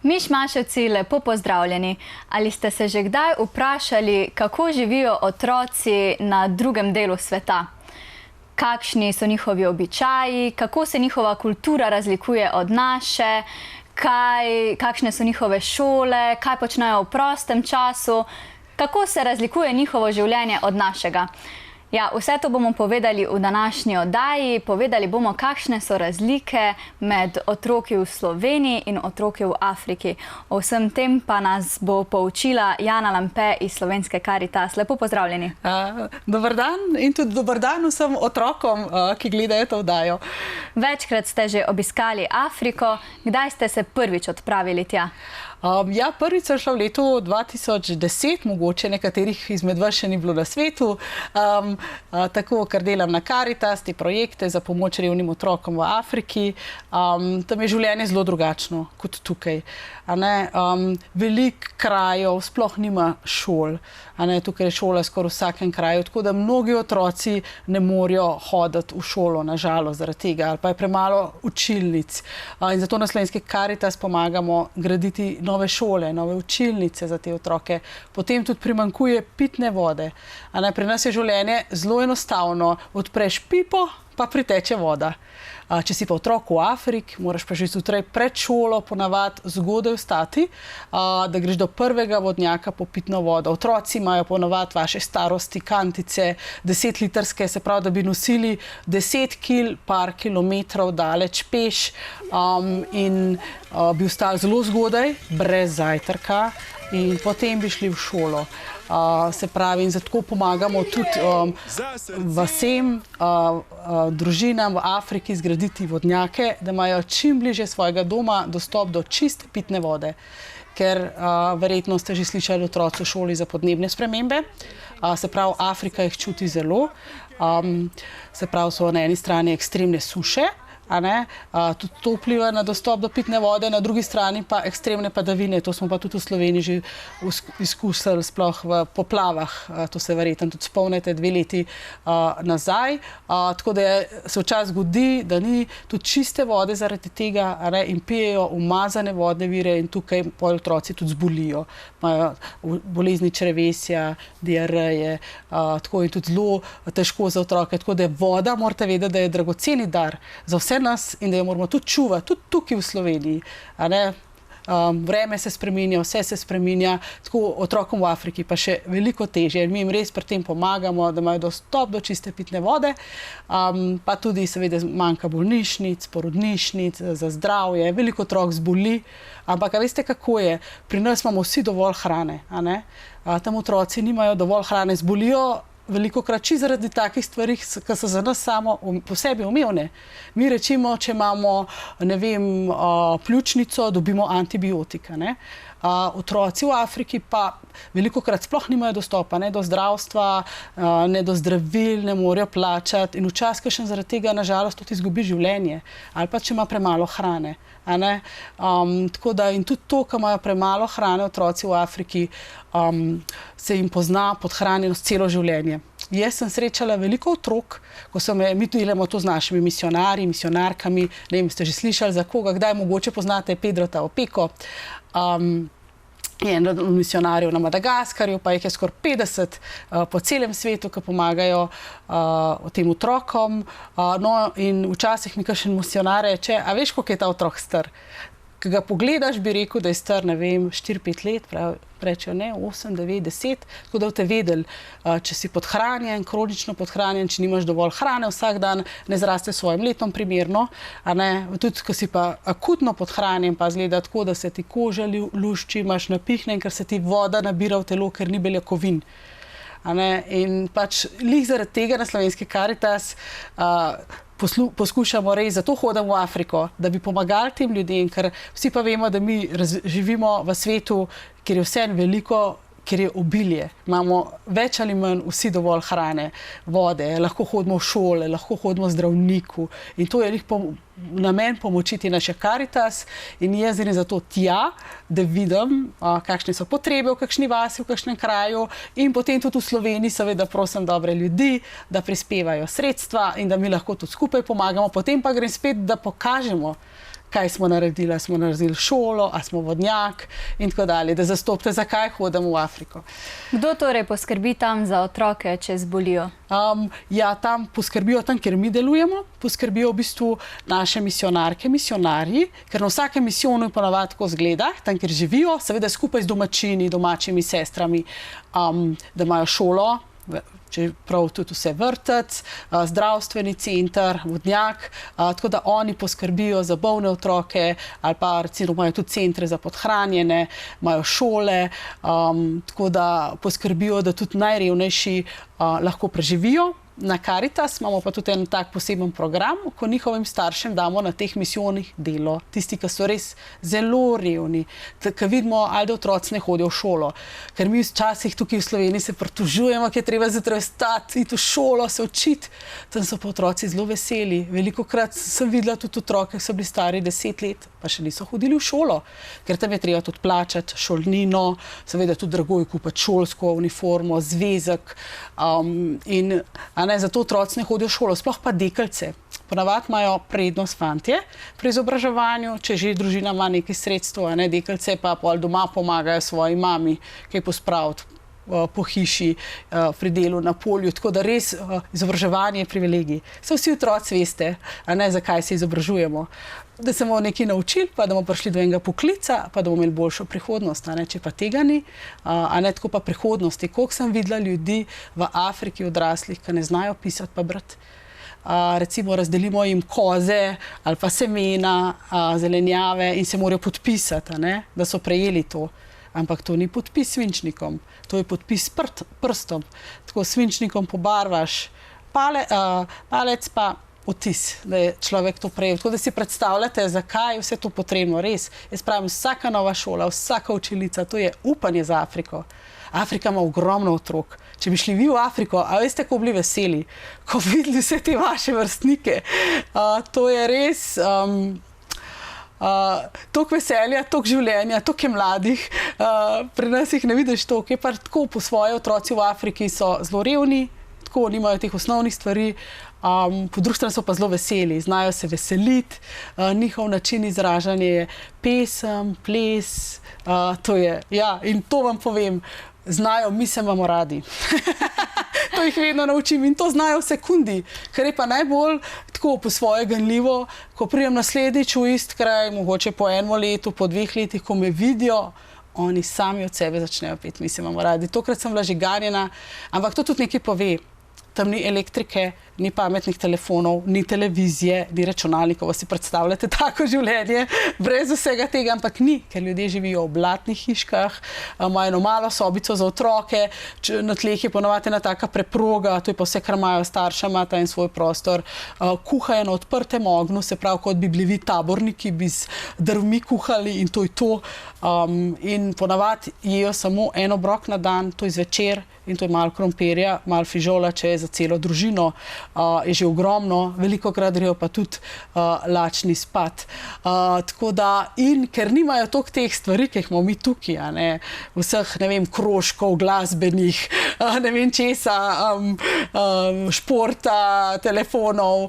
Mišmaševci, lepo pozdravljeni. Ali ste se že kdaj vprašali, kako živijo otroci na drugem delu sveta? Kakšni so njihovi običaji, kako se njihova kultura razlikuje od naše, kakšne so njihove šole, kaj počnejo v prostem času, kako se razlikuje njihovo življenje od našega? Ja, vse to bomo povedali v današnji oddaji. Povedali bomo, kakšne so razlike med otroki v Sloveniji in otroki v Afriki. O vsem tem pa nas bo poučila Jana Lampe iz Slovenske Karitas. Lepo pozdravljeni. Dober dan in tudi dober dan vsem otrokom, ki gledajo to oddajo. Večkrat ste že obiskali Afriko. Kdaj ste se prvič odpravili tja? Ja, prvič sem šla v letu 2010, mogoče nekaterih izmed vas še ni bilo na svetu, tako, ker delam na Karitas, te projekte za pomoč revnim otrokom v Afriki. Tam je življenje zelo drugačno kot tukaj. Veliko krajev sploh nima šol. Tukaj je šola skoraj v vsakem kraju, tako da mnogi otroci ne morejo hoditi v šolo, nažalost, zaradi tega, ali pa je premalo učilnic. In zato na Slovenski Karitas pomagamo graditi nove šole, nove učilnice za te otroke. Potem tudi primanjkuje pitne vode. Pri nas je življenje zelo enostavno. Odpreš pipo, pa priteče voda. Če si pa otrok v Afriki, moraš pa že zjutraj pred šolo ponavadi zgodaj vstati, da greš do prvega vodnjaka po pitno vodo. Otroci imajo ponavadi vaše starosti kantice, 10-litrske, se pravi, da bi nosili 10 kil par kilometrov daleč peš in bi vstali zelo zgodaj, brez zajtrka, in potem bi šli v šolo. Se pravi, in zato pomagamo tudi vsem družinam v Afriki zgraditi vodnjake, da imajo čim bližje svojega doma dostop do čiste pitne vode. Ker verjetno ste že slišali otroci v šoli za podnebne spremembe. Se pravi, Afrika jih čuti zelo. Se pravi, so na eni strani ekstremne suše, tudi to vpliva na dostop do pitne vode, na drugi strani pa ekstremne padavine. To smo pa tudi v Sloveniji že izkusili, sploh v poplavah. To se verjetno tudi spomnite 2 leti nazaj. Tako da se včasih zgodi, da ni tudi čiste vode zaradi tega, in pijejo umazane vodne vire in tukaj otroci tudi zbolijo. Imajo bolezni črevesja, diareje, tako je tudi zelo težko za otroke. Tako da voda, morate vedeti, da je dragoceni dar za vse nas in da jo moramo tudi čuvati, tudi tukaj v Sloveniji. Vreme se spreminja, vse se spreminja, tako otrokom v Afriki pa še veliko težje. Mi jim res pri tem pomagamo, da imajo dostop do čiste pitne vode, pa tudi seveda manjka bolnišnic, porodnišnic, za zdravje, veliko otrok zboli. Ampak veste, kako je? Pri nas imamo vsi dovolj hrane. Tam otroci nimajo dovolj hrane, zbolijo velikokrat zaradi takih stvari, ki so za nas samo po sebi umevne. Mi rečimo, če imamo, pljučnico, dobimo antibiotika. Otroci v Afriki pa velikokrat sploh nimajo dostopa ne do zdravstva, ne do zdravil, ne morejo plačati in včasih kakšen zaradi tega nažalost tudi izgubi življenje. Ali pa če ima premalo hrane. Tako da in tudi to, ko imajo premalo hrane otroci v Afriki, se jim pozna podhranjenost celo življenje. Jaz sem srečala veliko otrok, mi delamo to z našimi misionarji, misionarkami, ne vem, ste že slišali za koga, kdaj mogoče poznate Pedrota Opeko, je en od misionarjev na Madagaskarju, pa jih je skoraj 50 po celem svetu, ki pomagajo tem otrokom. In včasih mi kakšen misionar reče, a veš, koliko je ta otrok star? Ko ga pogledaš, bi rekel, da je star, 4-5 let, rečejo ne, 8, 9, 10, tako da boste vedeli, če si podhranjen, kronično podhranjen, če nimaš dovolj hrane vsak dan, ne zraste svojim letom primerno, tudi, ko si pa akutno podhranjen, pa izgleda tako, da se ti koža lušči, imaš napihnen, ker se ti voda nabira v telo, ker ni beljakovin. In pač lih zaradi tega na Slovenski Karitas poskušamo res, zato hodimo v Afriko, da bi pomagali tem ljudem, ker vsi pa vemo, da mi živimo v svetu, kjer je vse veliko, ker je obilje. Imamo več ali manj vsi dovolj hrane, vode, lahko hodimo v šole, lahko hodimo v zdravniku in to je namen pomoči te naše Karitas in jaz grem zato tja, da vidim, kakšne so potrebe v kakšni vasi, v kakšnem kraju in potem tudi v Sloveniji seveda prosim dobre ljudi, da prispevajo sredstva in da mi lahko tudi skupaj pomagamo. Potem pa grem spet, da pokažemo, kaj smo naredili, a smo naredili šolo, a smo vodnjak in tako dalje, da zastopite, zakaj hodimo v Afriko. Kdo torej poskrbi tam za otroke, če zbolijo? Ja, tam poskrbijo, tam, kjer mi delujemo, poskrbijo v bistvu naše misionarke, misionarji, ker na vsakem misijonu ponavadi tako izgleda, tam, kjer živijo, seveda skupaj z domačini, domačimi sestrami, da imajo šolo, čeprav tudi vse vrtec, zdravstveni center, vodnjak, tako da oni poskrbijo za bolne otroke ali pa recimo imajo tudi centre za podhranjene, imajo šole, tako da poskrbijo, da tudi najrevnejši lahko preživijo. Na Karitas imamo pa tudi en tak poseben program, ko njihovim staršem damo na teh misijonih delo. Tisti, ki so res zelo revni, ki vidimo, ali da otroci ne hodijo v šolo. Ker mi včasih tukaj v Sloveniji se pritožujemo, ki je treba zjutraj vstati, iti v šolo, se učiti. Tam so pa otroci zelo veseli. Velikokrat sem videla tudi otroke, ki so bili stari 10 let, pa še niso hodili v šolo. Ker tam je treba tudi plačati šolnino, seveda tudi drago je kupiti šolsko uniformo, zvezek zato otroci ne hodijo v šolo, sploh pa deklice. Ponavadi imajo prednost fantje pri izobraževanju, če že družina ima nekaj sredstev, deklice pa pol doma pomagajo svoji mami, kaj pospraviti po hiši, pri delu na polju, tako da res izobraževanje je privilegij. Vsi otroci veste, zakaj se izobražujemo. Da se bomo nekaj naučili, pa da bomo prišli do enega poklica, pa da bomo imeli boljšo prihodnost. Če pa tega ni, tako pa prihodnosti. Koliko sem videla ljudi v Afriki odraslih, ki ne znajo pisati pa brati. Recimo razdelimo jim koze ali pa semena, zelenjave in se morajo podpisati, da so prejeli to. Ampak to ni podpis svinčnikom, to je podpis prstom. Tako svinčnikom pobarvaš palec pa vtis, da je človek to prejel. Tako da si predstavljate, zakaj je vse to potrebno. Res, jaz pravim, vsaka nova šola, vsaka učilnica, to je upanje za Afriko. Afrika ima ogromno otrok. Če bi šli vi v Afriko, a veste, ko bili veseli, ko videli vse te vaše vrstnike, to je res toliko veselja, toliko življenja, toliko je mladih. Pri nas jih ne vidiš toliko. Je pa tako, po svoje otroci v Afriki so zelo revni, tako nimajo teh osnovnih stvari, po drugi strani so pa zelo veseli, znajo se veseliti, njihov način izražanja je pesem, ples, to je, ja, in to vam povem, znajo, mi se imamo radi. To jih vedno naučim in to znajo v sekundi, kar je pa najbolj tako po svoje ganljivo, ko pridem naslednjič v isti kraj, mogoče po 1 letu, po 2 letih, ko me vidijo, oni sami od sebe začnejo peti, mi se imamo radi. Tokrat sem bila že ganjena, ampak to tudi nekaj pove. Tam ni elektrike, ni pametnih telefonov, ni televizije, ni računalnikov. Si predstavljate tako življenje brez vsega tega, ampak ni, ker ljudje živijo v blatnih hiškah, imajo eno malo sobico za otroke, na tleh je ponavadi ena taka preproga, to je pa vse, kar imajo starša, ima ta en svoj prostor, kuhajo na odprtem ognju, se pravi, kot bi bili vi taborniki, bi z drvmi kuhali in to je to. In ponavadi jejo samo en obrok na dan, to je zvečer, in to je malo krompirja, malo fižola, če je za celo družino, je že ogromno, velikokrat grejo pa tudi lačni spat. Tako da, in ker nimajo toliko teh stvari, ki jih imamo mi tukaj, vseh, ne vem, krožkov, glasbenih, ne vem česa, športa, telefonov,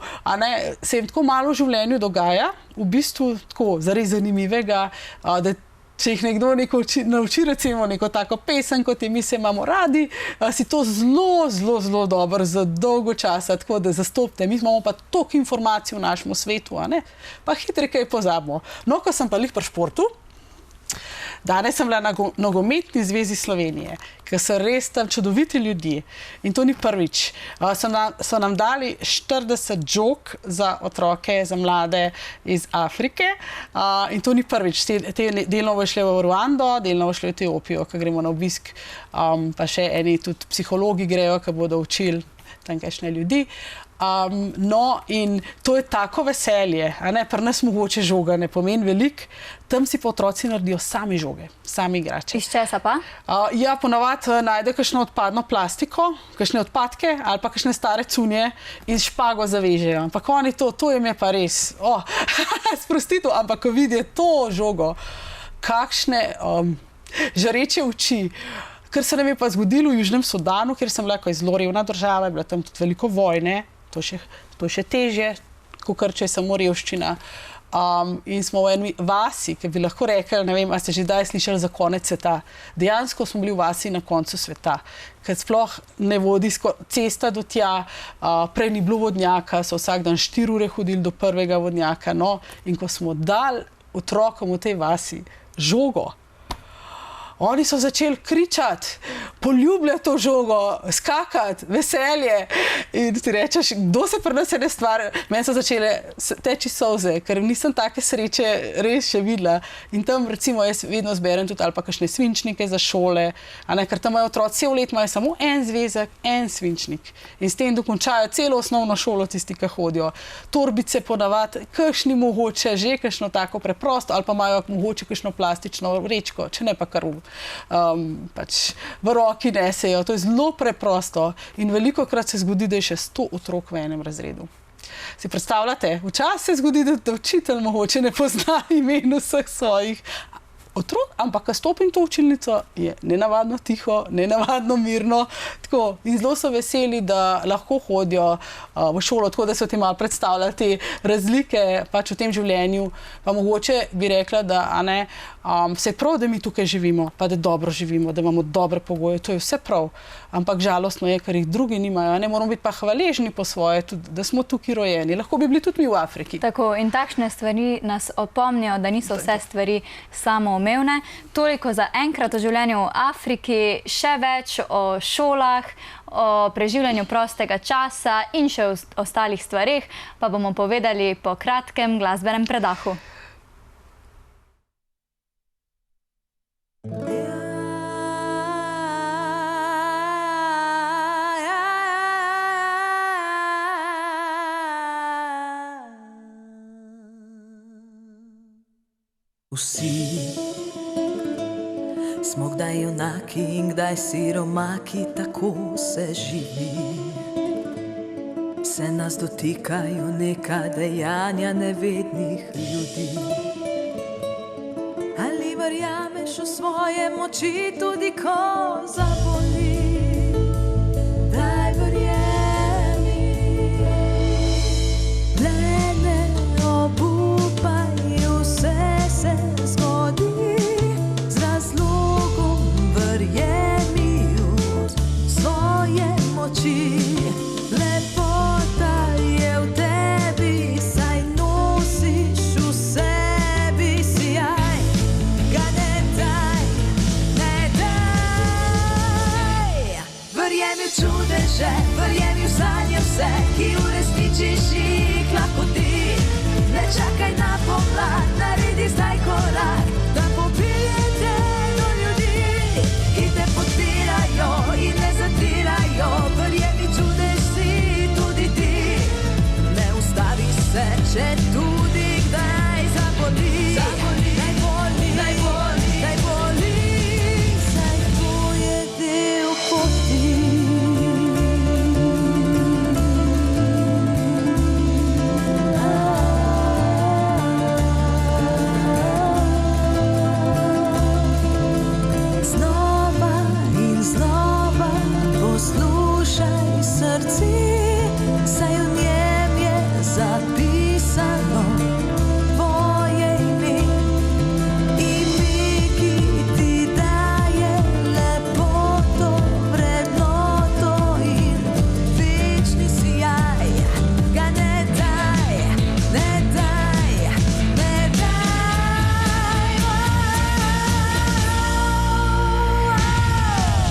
se jim tako malo v življenju dogaja, v bistvu tako zares zanimivega, da če jih nekdo nauči recimo neko tako pesem, kot je Mi se imamo radi, si to zelo dobro za dolgo časa, tako da zastopite. Mi imamo pa toliko informacij v našem svetu, pa hitro kaj pozabimo. No, ko sem pa lih pri športu, danes sem bila na Nogometni zvezi Slovenije, ker so res tam čudoviti ljudje. In to ni prvič. So nam dali 40 žog za otroke, za mlade iz Afrike. In to ni prvič. Delno bo šli v Ruando, delno bo šli v Etiopijo, ko gremo na obisk. Pa še eni tudi psihologi grejo, ki bodo učili tamkajšnje ljudi. No, in to je tako veselje, a ne, pri nas mogoče žoga ne pomeni veliko, tam si pa otroci naredijo sami žoge, sami igrače. Iz česa pa? Ja, ponavadi najde kakšno odpadno plastiko, kakšne odpadke ali pa kakšne stare cunje in špago zavežejo. Ampak oni to jim je pa res, sprostitev, ampak ko vidijo to žogo, kakšne žareče oči. Kar se nam je pa zgodilo v Južnem Sudanu, kjer sem bila, ko je zelo revna država, je bila tam tudi veliko vojne, to je še težje, kakor če je samo revščina. In smo v eni vasi, ki bi lahko rekli, ne vem, a ste že kdaj slišali za konec sveta. Dejansko smo bili v vasi na koncu sveta, ker sploh ne vodi cesta do tja, prej ni bilo vodnjaka, so vsak dan 4 ure hodili do prvega vodnjaka. No, in ko smo dali otrokom v tej vasi žogo, oni so začeli kričati, poljubljati to žogo, skakati, veselje. In ti rečeš, kdo se pri nas ene stvari? Meni so začele teči solze, ker nisem take sreče res še videla. In tam recimo jaz vedno zberem tudi ali pa kakšne svinčnike za šole, ker tam imajo otroci cel let, imajo samo en zvezek, en svinčnik. In s tem dokončajo celo osnovno šolo tisti, ki hodijo. Torbice ponavadi, kakšni mogoče, že kakšno tako preprosto, ali pa imajo mogoče kakšno plastično vrečko, če ne pa kar pač v roki nesejo. To je zelo preprosto in velikokrat se zgodi, da je še 100 otrok v enem razredu. Si predstavljate, včasih se zgodi, da učitelj mogoče ne pozna imen vseh svojih otrok, ampak ko stopim to učilnico, je nenavadno tiho, nenavadno mirno, tako, in zelo so veseli, da lahko hodijo v šolo, tako da so ti malo predstavljali te razlike pač v tem življenju, pa mogoče bi rekla, da vse prav, da mi tukaj živimo, pa da dobro živimo, da imamo dobre pogoje, to je vse prav, ampak žalostno je, ker jih drugi nimajo, moramo biti pa hvaležni po svoje, tudi, da smo tukaj rojeni, lahko bi bili tudi mi v Afriki. Tako, in takšne stvari nas opomnijo, da niso vse stvari samoumevne. Toliko za enkrat o življenju v Afriki, še več o šolah, o preživljanju prostega časa in še o ostalih stvarih, pa bomo povedali po kratkem glasbenem predahu. Vsi smo kdaj junaki in kdaj siromaki, tako se živi. Se nas dotikajo neka dejanja nevednih ljudi. Ali verjameš v svoje moči, tudi ko zaboli? Daj verjemi, le ne obupaj, vse se zgodi z razlogom, verjemi v svoje moči. Lepota je v tebi, saj nosiš v sebi sijaj. Ga ne daj, ne daj. Verjemi v čudeže, verjemi v sanje vse, ki uresničiš jih lahko ti. Ne čakaj na pomlad, naredi zdaj korak, da popijete do ljudi, ki te podpirajo in ne zatirajo. Verjemi, čudež si tudi ti. Ne ustavi se, če tudi kdaj zaboli. Naj boli, naj boli, naj boli, saj to je del poti. Znova in znova poslušaj srce, saj v njem je zapisano tvoje ime. Ime, ki ti daje lepoto, vrednoto in večni sijaj. Ga ne daj, ne daj, ne daj.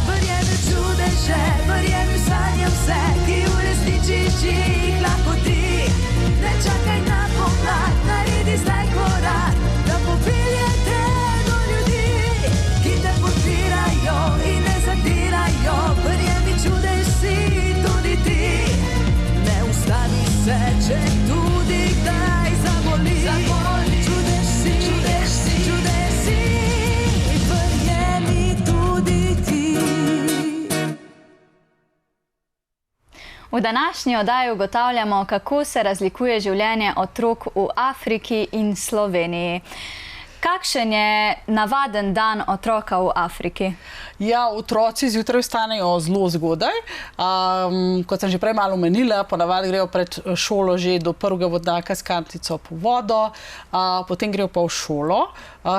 Verjemi v čudeže, verjemi v sanje vse, ki uresničiš V današnji oddaji ugotavljamo, kako se razlikuje življenje otrok v Afriki in Sloveniji. Kakšen je navaden dan otroka v Afriki? Ja, otroci zjutraj vstanejo zelo zgodaj. Kot sem že prej malo omenila, ponavadi grejo pred šolo že do prvega vodnjaka s kantico po vodo, potem grejo pa v šolo,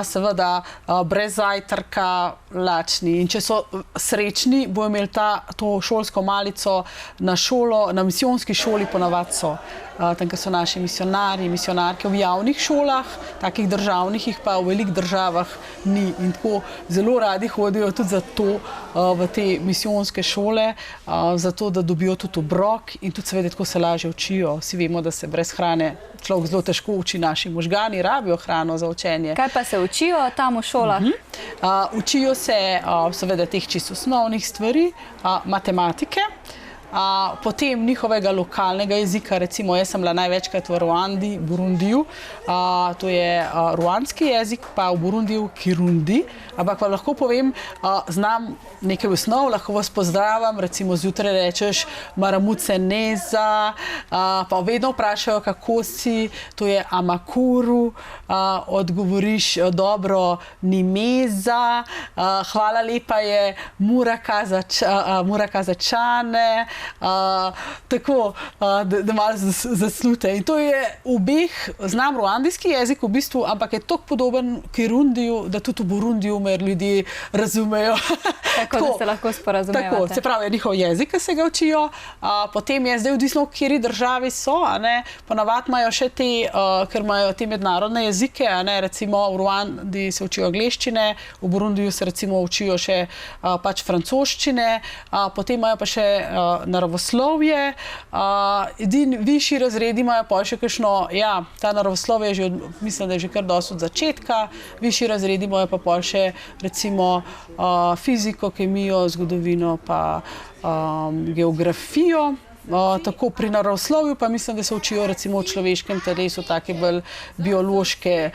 seveda brez zajtrka, lačni. In če so srečni, bojo imeli to šolsko malico na šolo, na misijonski šoli ponavadi so. Tam, ker so naši misionarji, misionarke v javnih šolah, takih državnih jih pa v velikih državah ni. In tako zelo radi hodijo tudi zato v te misijonske šole, zato da dobijo tudi obrok in tudi seveda tako se lažje učijo. Vsi vemo, da se brez hrane človek zelo težko uči, naši možgani rabijo hrano za učenje. Kaj pa se učijo tam v šolah? Učijo se seveda teh čisto osnovnih stvari, matematike, potem njihovega lokalnega jezika, recimo jaz sem bila največkrat v Ruandi, Burundiju, to je ruandski jezik, pa v Burundiju Kirundi, ampak pa lahko povem, znam nekaj osnov, lahko vas pozdravam, recimo zjutraj rečeš Maramutse Neza, pa vedno vprašajo, kako si, to je Amakuru, odgovoriš dobro Nimeza, hvala lepa je Murakazačane, tako, da malo zaslute. In to je obeh, znam ruandijski jezik v bistvu, ampak je toliko podoben Kirundiju, da tudi v Burundiju me ljudje razumejo. Tako, da se lahko sporazumevate. Tako, se pravi, je njihov jezik, ki se ga učijo, potem je zdaj odvisno, v kateri državi so, ponavadi imajo še te, ker imajo te mednarodne jezike, recimo v Ruandi se učijo angleščine, v Burundiju se recimo učijo še pač francoščine, potem imajo pa še naravoslovje, edini višji razredi imajo pa še kakšno, ta naravoslovje je že, mislim, da je že kar dosti od začetka, višji razredi imajo pa pol še recimo fiziko, kemijo, zgodovino pa geografijo. Tako pri naravoslovju pa mislim, da se učijo recimo v človeškem telesu take bolj biološke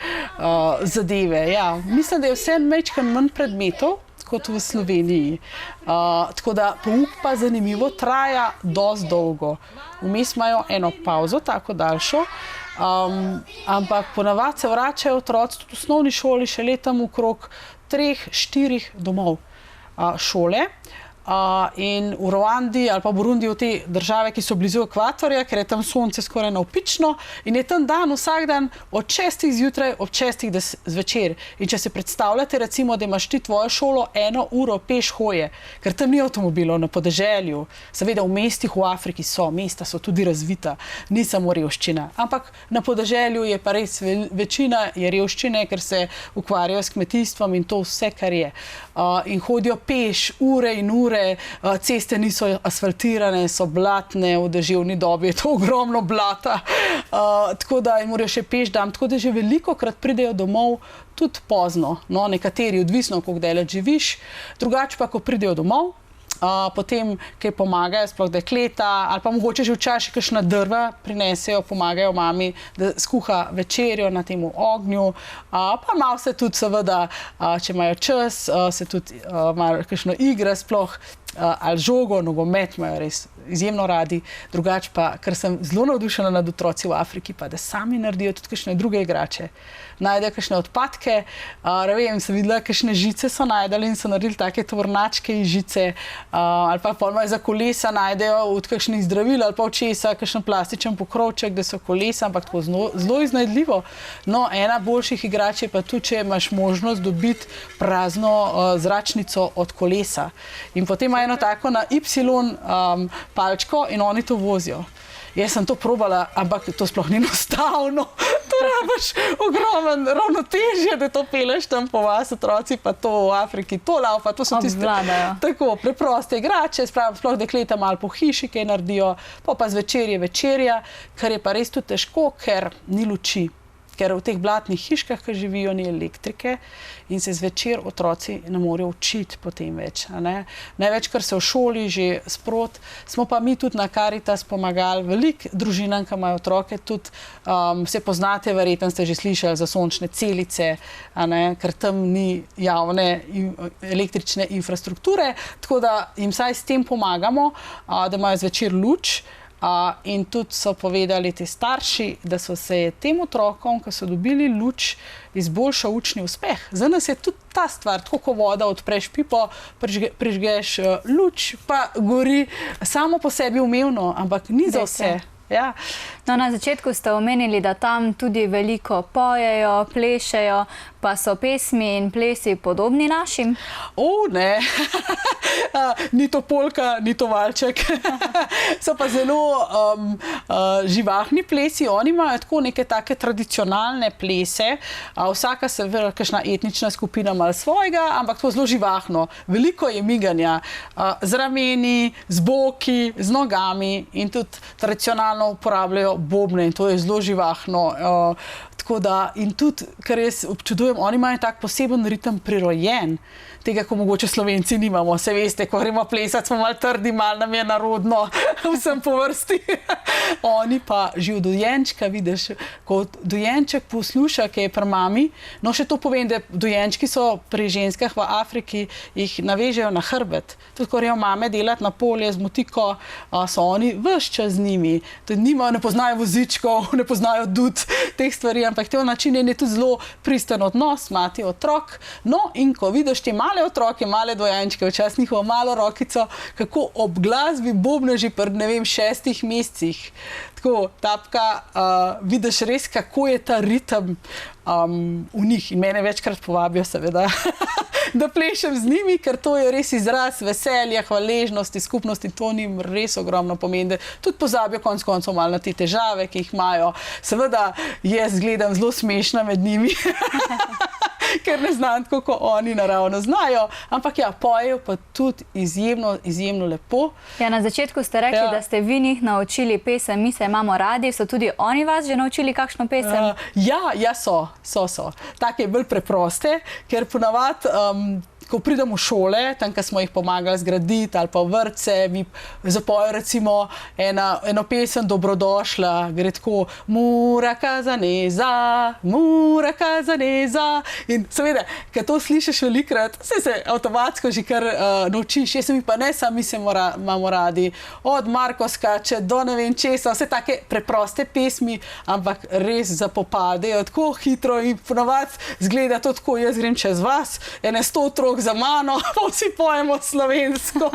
zadeve. Ja, mislim, da je vse majčkeno manj predmetov kot v Sloveniji. Tako da pouk pa zanimivo traja dosti dolgo. Vmes imajo eno pauzo, tako daljšo, ampak ponavadi se vračajo otroci tudi v osnovni šoli še letam okrog 3-4 domov šole. In v Ruandi ali pa Burundiju te države, ki so blizu ekvatorja, ker je tam sonce skoraj navpično in je tam dan vsak dan od 6 zjutraj ob 6 zvečer. In če se predstavljate recimo, da imaš ti tvojo šolo 1 uro peš hoje, ker tam ni avtomobilov na podeželju, seveda v mestih v Afriki so, mesta so tudi razvita, ni samo revščina, ampak na podeželju je pa res večina je revščine, ker se ukvarjajo s kmetijstvom in to vse, kar je. In hodijo peš ure in ure, ceste niso asfaltirane, so blatne, v deževni dobi je to ogromno blata, tako da morajo še peš dam, tako da že velikokrat pridejo domov tudi pozno, nekateri odvisno, koliko daleč živiš, drugače pa, ko pridejo domov, potem kaj pomagajo, sploh dekleta, ali pa mogoče že včasih kakšna drva prinesejo, pomagajo mami, da skuha večerjo na tem ognju, pa malo se tudi seveda, če imajo čas, se tudi malo kakšno igra sploh, ali žogo, nogomet imajo res izjemno radi, drugače pa, ker sem zelo navdušena nad otroci v Afriki, pa da sami naredijo tudi kakšne druge igrače. Najdejo kakšne odpadke, vem, sem videla, kakšne žice so najdeli in so naredili take tovornačke iz žice, ali pa imajo za kolesa, najdejo od kakšnih zdravil ali pa od česa, kakšen plastičen pokrovček, da so kolesa, ampak tako zelo iznajdljivo. No, ena boljših igrač je pa tudi, če imaš možnost dobiti prazno zračnico od kolesa. In potem imajo eno tako na Y palčko in oni to vozijo. Jaz sem to probala, ampak to sploh ni enostavno. To rabiš ogromen ravnotežje, da to peleš tam po vas, otroci pa to v Afriki, to laufa, to so tiste tako preproste igrače, sploh dekleta malo po hiši, kaj naredijo, pa zvečer je večerja, kar je pa res tudi težko, ker ni luči. ker v teh blatnih hiškah, ki živijo, ni elektrike in se zvečer otroci ne morejo učiti potem več. Največ, kar se v šoli že sprot, smo pa mi tudi na Karitas pomagali veliko družinam, ki imajo otroke, tudi se poznate, verjetno ste že slišali za sončne celice, ker tam ni javne električne infrastrukture, tako da jim vsaj s tem pomagamo, da imajo zvečer luč. In tudi so povedali ti starši, da so se tem otrokom, ki so dobili luč, izboljšal učni uspeh. Za nas je tudi ta stvar, tako ko voda, odpreš pipo, prižgeš luč, pa gori samo po sebi umevno, ampak ni za vse. Ja. No, na začetku ste omenili, da tam tudi veliko pojejo, plešejo, pa so pesmi in plesi podobni našim? Ne, ni to polka, ni to valček. So pa zelo živahni plesi, oni imajo tako neke take tradicionalne plese, vsaka seveda kakšna etnična skupina ima svojega, ampak to zelo živahno. Veliko je miganja z rameni, z boki, z nogami in tudi tradicionalno uporabljajo bobne in to je zelo živahno. Tako da, in tudi, kar jaz občudujem, oni imajo tak poseben ritem prirojen, tega, ko mogoče Slovenci nimamo. Se veste, ko gremo plesati, smo malo trdi, malo nam je narodno, vsem po vrsti. Oni pa že od dojenčka, vidiš, ko dojenček posluša, ki je pri mami, no še to povem, da dojenčki so pri ženskah v Afriki, jih navežejo na hrbet. Tudi, ko grejo mame delati na polje z motiko, so oni ves čas z njimi. Ne poznajo vozičkov, ne poznajo dud teh stvari, ampak te načinjen je tudi zelo pristen odnos, mati otrok. No, in ko vidiš te male otroke, male dojenčke, včasih njihovo malo rokico, kako ob glasbi bobne že pri, 6 mesecih. Tako, tapka, vidiš res, kako je ta ritem v njih. In mene večkrat povabijo, seveda, da plešem z njimi, ker to je res izraz veselja, hvaležnosti, skupnosti. To njim res ogromno pomeni, da tudi pozabijo konec koncev malo na te težave, ki jih imajo. Seveda, jaz gledam zelo smešna med njimi, ker ne znam tako, kot oni naravno znajo. Ampak ja, pojejo pa tudi izjemno, izjemno lepo. Ja, na začetku ste rekli, da ste vi njih naučili pesem Mi se imamo radi. So tudi oni vas že naučili kakšno pesem? Ja, so. Take bolj preproste, ker ponavadi, ko pridem v šole, tam, ko smo jih pomagali zgraditi, ali pa v vrtce, mi zapojo recimo eno pesem Dobrodošla, gre tako Mura Kazaneza, in seveda, ker to slišiš velikrat, se avtomatsko že kar naučiš. Jaz sem jih pa ne sam, Mi se imamo radi, od Marko skače do ne vem česa, vse take preproste pesmi, ampak res zapopadejo tako hitro in ponavadi zgleda to tako, jaz grem čez vas, 100 otrok za mano, pa vsi pojemo slovensko.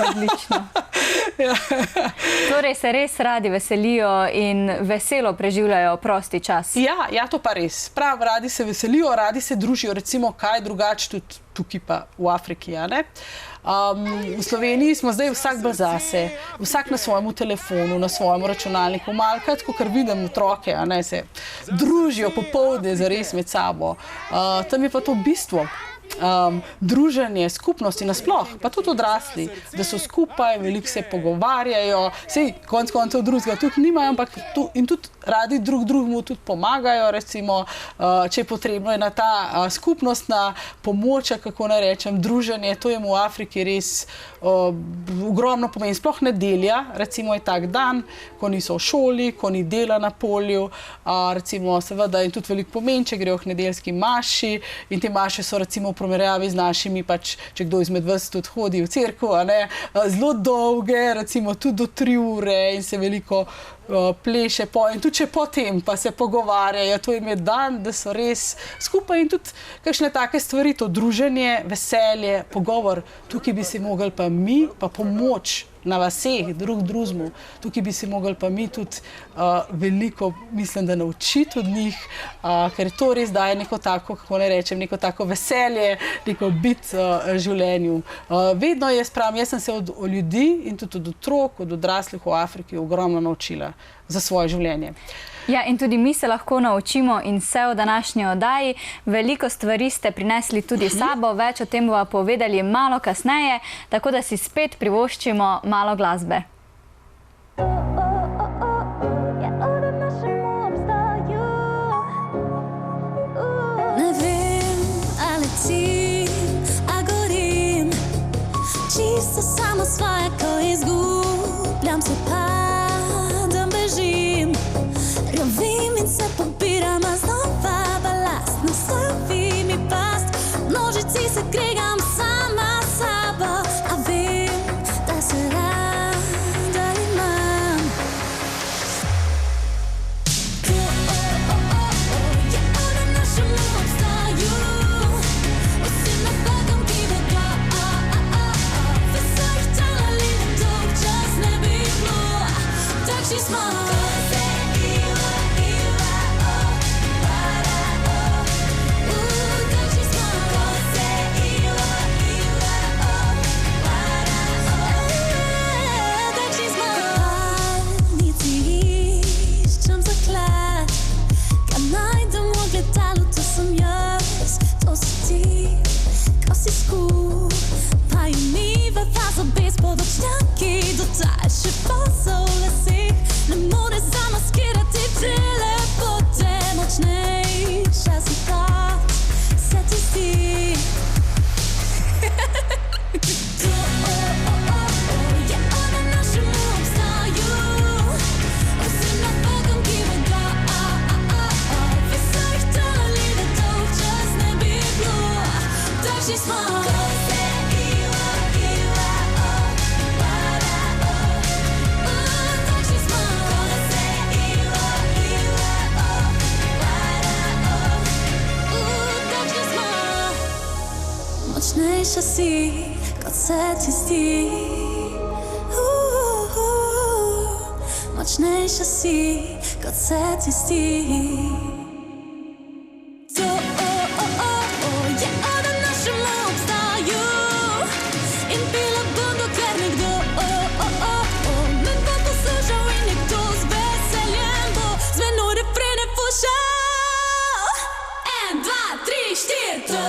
Odlično. Ja. Torej se res radi veselijo in veselo preživljajo prosti čas. Ja, to pa res. Prav, radi se veselijo, radi se družijo, recimo kaj drugače tudi tukaj pa v Afriki, v Sloveniji smo zdaj vsak bolj zase, vsak na svojemu telefonu, na svojem računalniku, malkrat, ker vidim otroke, se družijo popoldne zares med sabo. Tam je pa to bistvo. Druženje, skupnosti nasploh, pa tudi odrasli, da so skupaj, veliko se pogovarjajo, sej konec koncev drugega tudi nimajo, ampak in tudi radi drugemu tudi pomagajo, recimo, če je potrebno, je na ta skupnostna pomoč, kako naj rečem, druženje, to je v Afriki res ogromno pomeni. Sploh nedelja, recimo je tak dan, ko niso v šoli, ko ni dela na polju, recimo seveda in tudi veliko pomeni, če grejo k nedeljski maši in te maše so recimo v primerjavi z našimi, pač, če kdo izmed vas tudi hodi v cerkev, zelo dolge, recimo tudi do 3 ure in se veliko pleše in tudi če potem pa se pogovarjajo, to jim je dan, da so res skupaj in tudi kakšne take stvari, to druženje, veselje, pogovor, tukaj bi si mogli pa mi, pa pomoč na vaseh, drugemu, tukaj bi si mogli pa mi tudi veliko, mislim, da naučiti od njih, ker to res daje neko tako, kako ne rečem, neko tako veselje, neko bit življenju. Vedno jaz sem se od ljudi in tudi od otrok, od odraslih v Afriki ogromno naučila za svoje življenje. Ja, in tudi mi se lahko naučimo in vse v današnji oddaji. Veliko stvari ste prinesli tudi s sabo, več o tem bova povedali malo kasneje, tako da si spet privoščimo malo glasbe. Skregam se, padam, bežim, rjovim in se pobiram, a znova balast naslovi mi past. V množici se kregam sama s sabo, a vem, da se rada imam. To, je na našem obstaju, vsi napakam, ki bodo, vse jih talali, da dolg čas ne bi bilo. Takšni smo. Še posel lesih, ne more zamaskirati te lepote. Močnejša si kot se ti zdi. To, je na našem obstaju, vsem napakam, ki bodo, vse jih talali, da dolg čas ne bi bilo. Takšni smo. Močnejša si, kot se ti zdi. Močnejša si, kot se ti zdi. To, je na našem obstaju in pila bom, dokler nekdo me bo poslušal in nekdo z veseljem bo z menoj refrene pušal. 1, 2, 3, 4, to,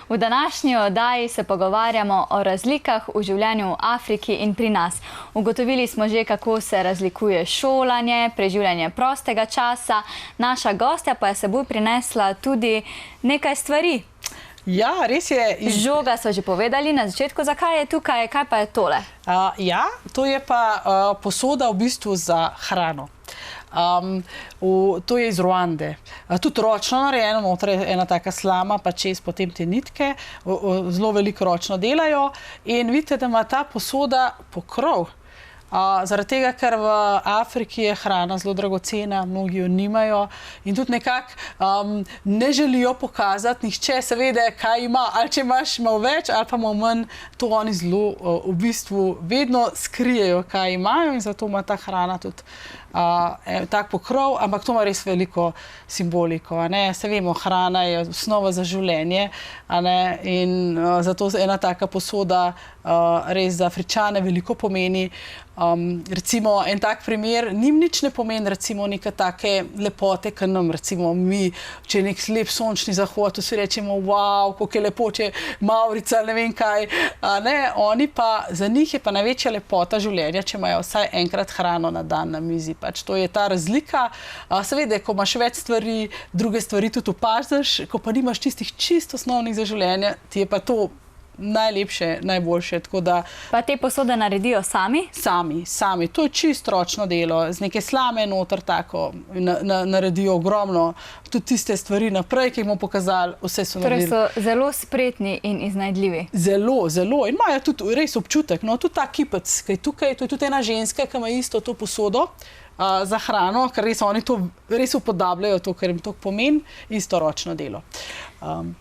V današnji oddaji se pogovarjamo o razlikah v življenju v Afriki in pri nas. Ugotovili smo že, kako se razlikuje šolanje, preživljanje prostega časa. Naša gostja pa je s seboj prinesla tudi nekaj stvari. Ja, res je. Žoga so že povedali na začetku, zakaj je tukaj, kaj pa je tole? Ja, to je pa posoda v bistvu za hrano. To je iz Ruande. Tudi ročno narejeno, noter je ena taka slama, pa čez potem te nitke, zelo veliko ročno delajo in vidite, da ima ta posoda pokrov. Zaradi tega, ker v Afriki je hrana zelo dragocena, mnogi jo nimajo in tudi nekako ne želijo pokazati, nihče se vede, kaj ima, ali če imaš malo več ali pa malo manj, to oni zelo v bistvu vedno skrijejo, kaj imajo in zato ima ta hrana tudi tak pokrov, ampak to ima res veliko simboliko. Se vemo, hrana je osnova za življenje in zato ena taka posoda res za Afričane veliko pomeni. Recimo en tak primer, njim nič ne pomeni recimo neke take lepote, kot nam recimo mi, če je nek lep sončni zahod, vsi rečemo, wow, koliko je lepo, če Mavrica, ne vem kaj. Oni pa, za njih je pa največja lepota življenja, če imajo vsaj enkrat hrano na dan na mizi. Pač to je ta razlika. Seveda, ko imaš več stvari, druge stvari tudi opaziš, ko pa nimaš tistih čisto osnovnih za življenje, ti je pa to najlepše, najboljše. Pa te posode naredijo sami? Sami. To je čisto ročno delo. Z neke slame noter tako naredijo ogromno. Tudi tiste stvari naprej, ki jih bomo pokazali, vse so naredili. Torej so zelo spretni in iznajdljivi. Zelo. In imajo tudi res občutek. Tudi ta kipec, ki je tukaj, to je tudi ena ženska, ki ima isto to posodo za hrano, ker res oni to res upodabljajo, to, ker jim to pomeni, isto ročno delo.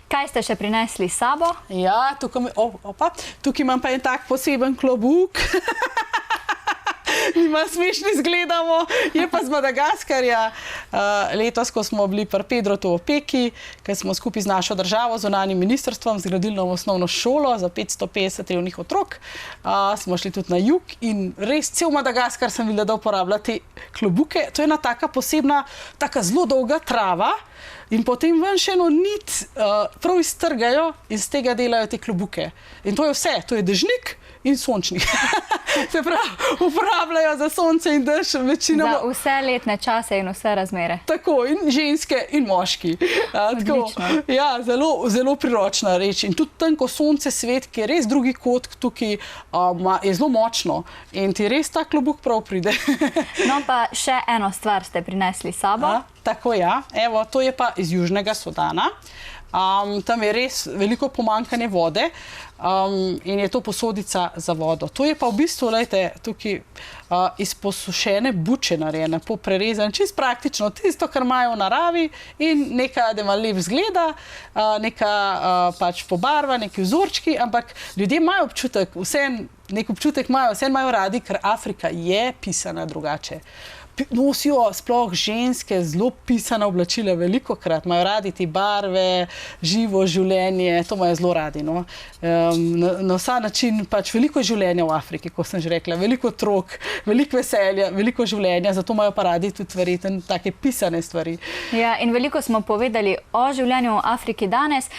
Kaj ste še prinesli s sabo? Ja, tukaj imam pa en tak poseben klobuk. Nima smešni izgledamo. Je pa z Madagaskarja. Letos, ko smo bili pri Pedrotu v Opeki, ker smo skupaj z našo državo, zunanjim ministrstvom, zgradili novo osnovno šolo za 550 revnih otrok. Smo šli tudi na jug in res cel Madagaskar sem videla, da uporablja te klobuke. To je ena taka posebna, taka zelo dolga trava in potem ven še eno nit prav iztrgajo in z tega delajo te klobuke. In to je vse, to je dežnik in sončnik. Se pravi, uporabljajo za sonce in dež večinoma. Za vse letne čase in vse razmere. Tako, in ženske in moški. Tako, ja, zelo priročna reč. In tudi tam, ko sonce svet, ki je res drugi kot tukaj, je zelo močno. In ti res ta klobuk prav pride. No pa še eno stvar ste prinesli s sabo. Tako, ja. Evo, to je pa iz Južnega Sudana. Tam je res veliko pomanjkanje vode in je to posodica za vodo. To je pa v bistvu, lejte, tukaj iz posušene buče narejene, prerezane, čisto praktično, tisto, kar imajo v naravi in nekaj, da ima lep zgleda, neka pač pobarva, neki vzorčki, ampak ljudje imajo občutek, nek občutek imajo, vse imajo radi, ker Afrika je pisana drugače. Nosijo sploh ženske zelo pisana oblačila velikokrat, imajo radi te barve, živo življenje, to imajo zelo radi. No? Na vsa način pač veliko življenja v Afriki, kot sem že rekla, veliko otrok, veliko veselja, veliko življenja, zato imajo pa radi tudi verjetno take pisane stvari. Ja, in veliko smo povedali o življenju v Afriki danes.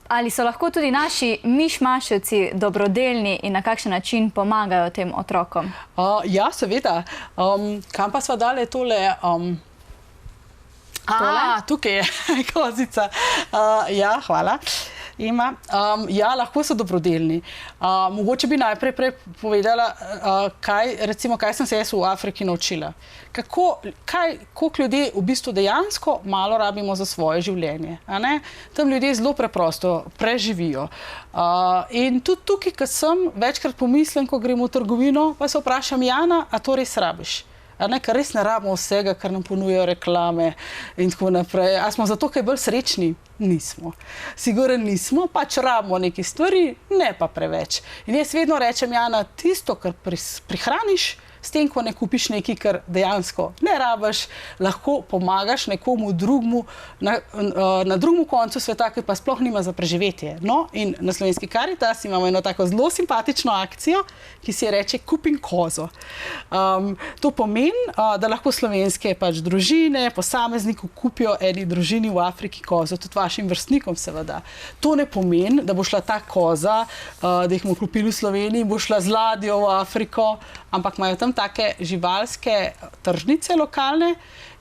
Ali so lahko tudi naši mišmaševci dobrodelni in na kakšen način pomagajo tem otrokom? Ja, seveda. Kam pa sva dali tole? Tukaj je kozica. Ja, hvala. Ja, lahko so dobrodelni. Mogoče bi najprej povedala, kaj sem se jaz v Afriki naučila. Koliko ljudje v bistvu dejansko malo rabimo za svoje življenje. Tam ljudje zelo preprosto preživijo. In tudi tukaj, ko sem, večkrat pomislim, ko grem v trgovino, pa se vprašam, Jana, a to res rabiš? Ker res ne rabimo vsega, kar nam ponujajo reklame in tako naprej. A smo zato kaj bolj srečni? Nismo. Sigurno nismo, pač rabimo neke stvari, ne pa preveč. In jaz vedno rečem, Jana, tisto, kar prihraniš, s tem, ko ne kupiš nekaj, kar dejansko ne rabiš, lahko pomagaš nekomu drugmu na drugem koncu sveta, ki pa sploh nima za preživetje. No, in na Slovenski Karitas imamo eno tako zelo simpatično akcijo, ki se reče Kupim kozo. To pomeni, da lahko slovenske pač družine, posamezniku kupijo eni družini v Afriki kozo, tudi vašim vrstnikom seveda. To ne pomeni, da bo šla ta koza, da jih bomo kupili v Sloveniji, bo šla z ladjo v Afriko, ampak imajo tam take živalske tržnice lokalne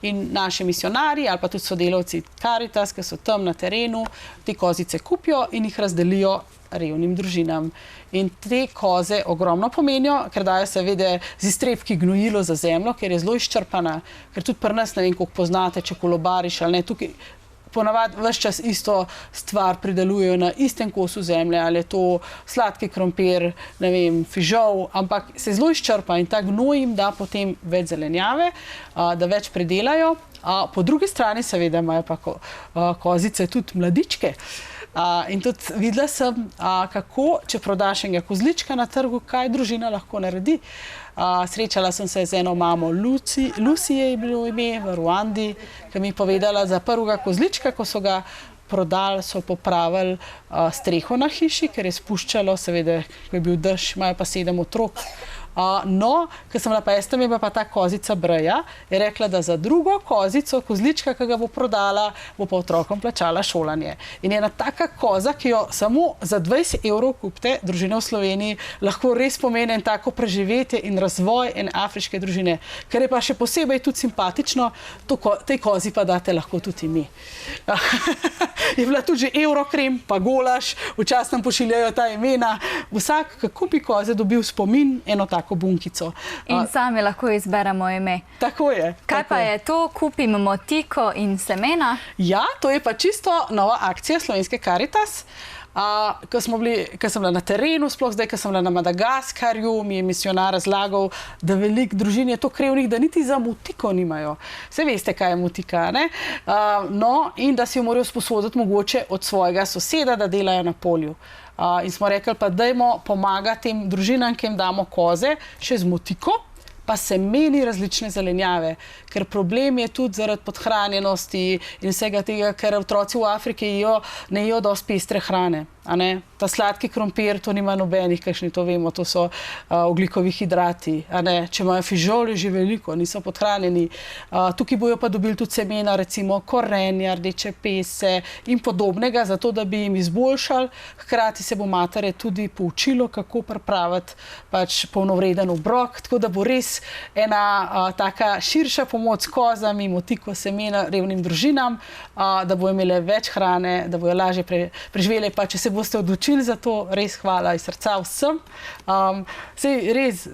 in naši misionarji ali pa tudi sodelavci Karitas, ki so tam na terenu, te kozice kupijo in jih razdelijo revnim družinam. In te koze ogromno pomenijo, ker dajo seveda z iztrebki gnojilo za zemljo, ker je zelo izčrpana, ker tudi pri nas, ne vem, koliko poznate, če kolobariš ali ne, tukaj ponavadi ves čas isto stvar pridelujejo na istem kosu zemlje, ali je to sladki krompir, ne vem, fižol, ampak se zelo izčrpa in ta gnoj jim da potem več zelenjave, da več pridelajo. Po drugi strani seveda imajo pa kozice tudi mladičke. In tudi videla sem, kako, če prodaš enega kozlička na trgu, kaj družina lahko naredi. Srečala sem se z eno mamo, Lucy je bilo ime v Ruandi, ki mi je povedala za prvega kozlička, ko so ga prodali, so popravili streho na hiši, ker je spuščalo, seveda, ko je bil dež, imajo pa 7 otrok. No, ker sem bila pa jaz, tam je pa ta kozica Breja, je rekla, da za drugo kozico, kozlička, ki ga bo prodala, bo pa otrokom plačala šolanje. In je ena taka koza, ki jo samo za 20 evrov kupite, družine v Sloveniji, lahko res pomeni en tako preživetje in razvoj ene afriške družine. Ker je pa še posebej tudi simpatično, tej kozi pa date lahko tudi mi. Je bila tudi že Eurokrem, pa golaž, včasih nam pošiljajo ta imena. Vsak, ki kupi koze, dobil spomin, eno tako bunkico. In sami lahko izberemo ime. Tako je. Kaj pa je to? Kupim motiko in semena? Ja, to je pa čisto nova akcija Slovenske Karitas. Ko sem bila na terenu, sploh zdaj, ko sem bila na Madagaskarju, mi je misionar razlagal, da veliko družin je to krevnih, da niti za motiko nimajo. Vse veste, kaj je motika, ne? No, in da si jo morajo sposoditi mogoče od svojega soseda, da delajo na polju. In smo rekli, pa dajmo pomagati tem družinam, ki jim damo koze, še z motiko, pa semeni različne zelenjave, ker problem je tudi zaradi podhranjenosti in vsega tega, ker otroci v Afriki ne jejo dosti pestre hrane. A ne? Ta sladki krompir, to nima nobenih, kakšni to vemo, to so ogljikovi hidrati. A ne? Če imajo fižol, je že veliko, niso podhranjeni. Tukaj bojo pa dobili tudi semena, recimo korenja, rdeče pese in podobnega, zato da bi jim izboljšali. Hkrati se bo matere tudi poučilo, kako pripraviti pač polnovreden obrok, tako da bo res ena taka širša pomoč s kozami, motiko semena revnim družinam, da bo imele več hrane, da bojo lažje preživele, pa če se boste odločili za to, res hvala iz srca vsem. Sej res,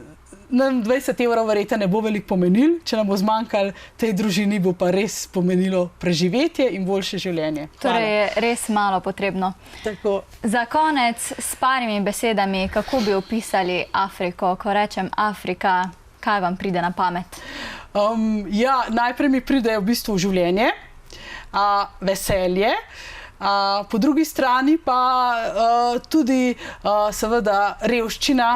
nam 20 € verjetno ne bo veliko pomenil, če nam bo zmanjkalo tej družini, bo pa res pomenilo preživetje in boljše življenje. Hvala. Torej je res malo potrebno. Tako. Za konec s parimi besedami, kako bi opisali Afriko? Ko rečem Afrika, kaj vam pride na pamet? Najprej mi pride v bistvu življenje, veselje, po drugi strani pa tudi seveda revščina,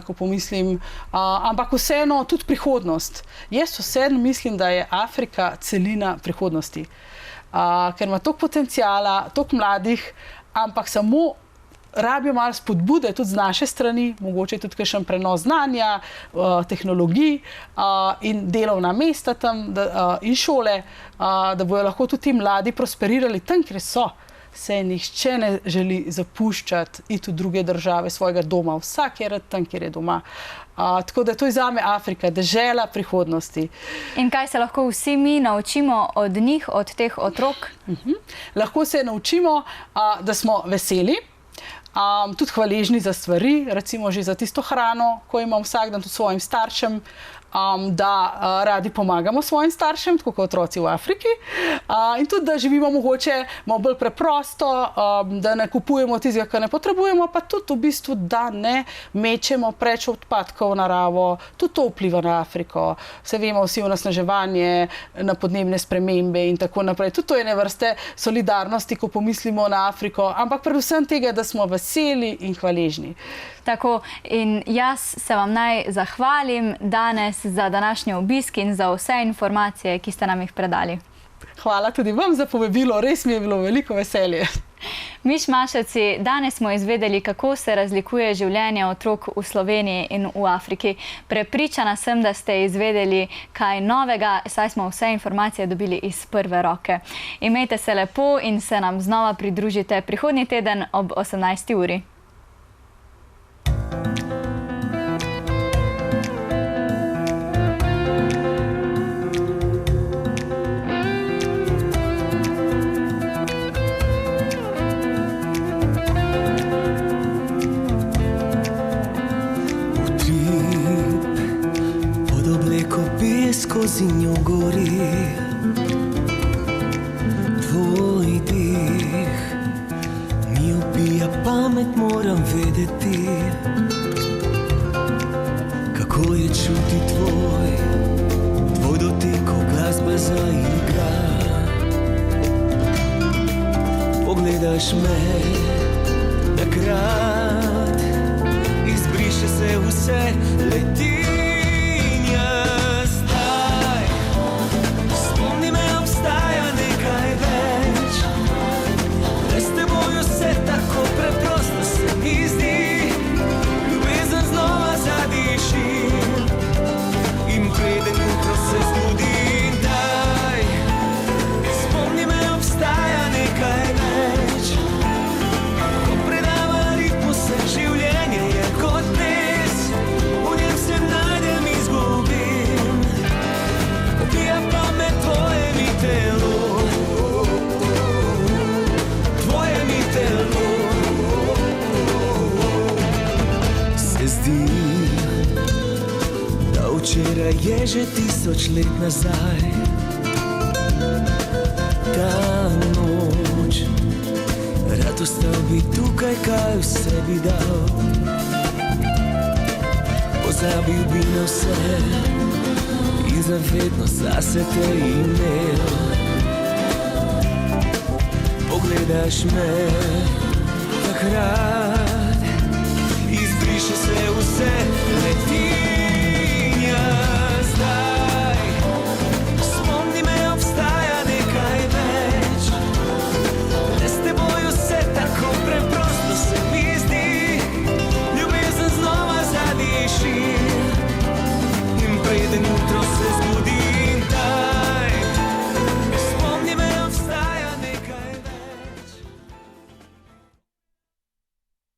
ko pomislim, ampak vseeno tudi prihodnost. Jaz vseeno mislim, da je Afrika celina prihodnosti, ker ima toliko potenciala, toliko mladih, ampak samo rabijo malo spodbude tudi z naše strani, mogoče tudi kakšen prenos znanja, tehnologij in delovna mesta tam in šole, da bojo lahko tudi ti mladi prosperirali tam, kjer so. Se nihče ne želi zapuščati, iti v druge države svojega doma. Vsak je rad tam, kjer je doma. Tako da to je zame Afrika, dežela prihodnosti. In kaj se lahko vsi mi naučimo od njih, od teh otrok? Lahko se naučimo, da smo veseli, tudi hvaležni za stvari, recimo že za tisto hrano, ko imam vsak dan tudi svojim staršem, da radi pomagamo svojim staršem, tako kot otroci v Afriki, in tudi, da živimo mogoče malo bolj preprosto, da ne kupujemo tistega, kar ne potrebujemo, pa tudi v bistvu, da ne mečemo preč odpadkov v naravo, tudi to vpliva na Afriko. Se vemo vsi onesnaževanje, na podnebne spremembe in tako naprej. Tudi to je ene vrste solidarnosti, ko pomislimo na Afriko, ampak predvsem tega, da smo veseli in hvaležni. Tako, in jaz se vam naj zahvalim danes za današnji obisk in za vse informacije, ki ste nam jih predali. Hvala tudi vam za povabilo, res mi je bilo veliko veselje. Mišmaševci, danes smo izvedeli, kako se razlikuje življenje otrok v Sloveniji in v Afriki. Prepričana sem, da ste izvedeli kaj novega, saj smo vse informacije dobili iz prve roke. Imejte se lepo in se nam znova pridružite prihodnji teden ob 18. uri. Skozi njo gori tvoj dih, mi ubija pamet, moram vedeti, kako je čuti tvoj dotik, ko glasba zaigra. Pogledaš me takrat, izbriše se vse, leti. Včeraj je že 1000 let nazaj, ta noč, rad ostal bi tukaj, kaj vse bi dal, pozabil bi na vse in zavedno zase te imel. Pogledaš me takrat, izbriše se vse.